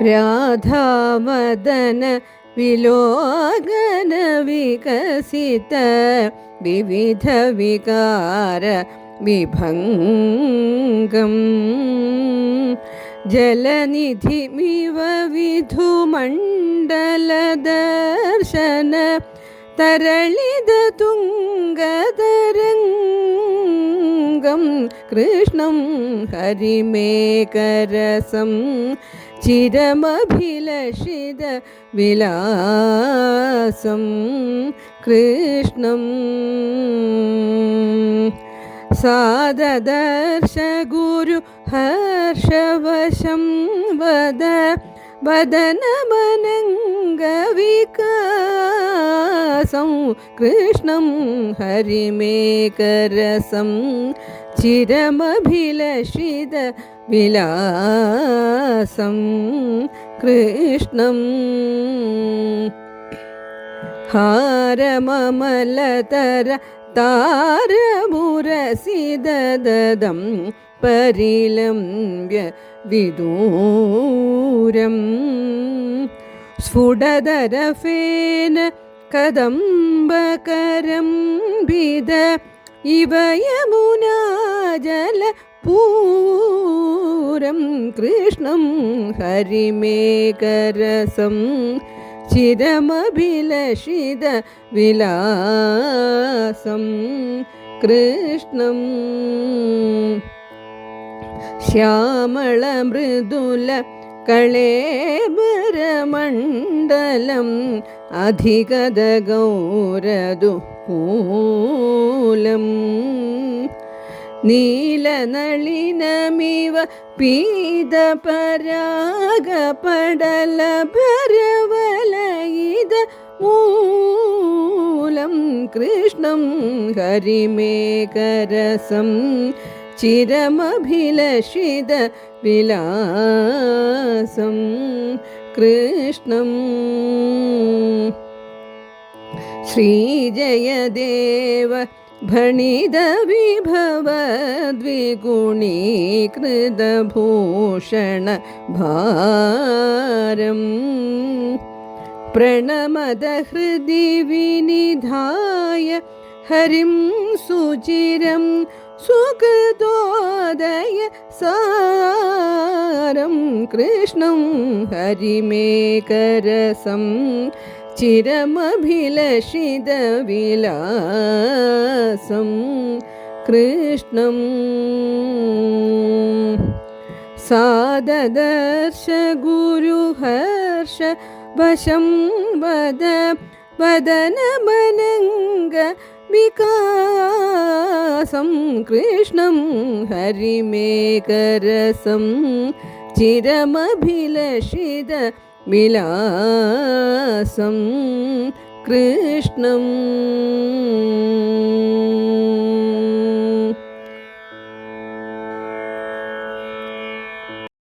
രാധാമദന വിലോകന വികസിത വിവിധ വികാര വിഭംഗം ജലനിധിമിവ വിധുമണ്ഡല ദർശന തരളിത തുംഗതരംഗം കൃഷ്ണം ഹരിമേകരസം ചിരമഭിലഷിത വിലാസം കൃഷ്ണം സാദദർശ ഗുരു ഹർഷവശം വദ വദനമനംഗവികാസം കൃഷ്ണം ഹരിമേകരസം ചിരമഭിലഷിത വിലാസം കൃഷ്ണം ഹാരമമലതര താരമുരസിദദം പരിലംബ്യ വിദൂരം സ്ഫുടദരഫേന കദംബകരം വിദ ഇവ യമുനാജലപൂരം കൃഷ്ണം ഹരിമേകരസം ചിരമഭിലഷിത വിലാസം കൃഷ്ണം ശ്യാമള മൃദുല കളേബരമണ്ഡലം അധികത ഗൗരദു കൂലം നീലനളിനമിവ പീതപരാഗപടലഭരവലയിത മൂലം കൃഷ്ണം ഹരിമേകരസം ചിരമഭിലഷിത വിലാസം കൃഷ്ണം ശ്രീജയദേവ ഭണിത വിഭവ ദ്വിഗുണീകൃത ഭൂഷണ ഭാരം പ്രണമത ഹൃദി വിനിധായ ഹരിം സുചിരം സുഖദോദയ സാരം കൃഷ്ണം ഹരിമേകരസം ചിരമഭിലഷിത വിലാസം കൃഷ്ണം സാദദർശ ഗുരുഹർഷ വശം വദ വദനമനംഗ വികാസം കൃഷ്ണം ഹരിമേകരസം ചിരമഭിലഷിത വിലാസം കൃഷ്ണം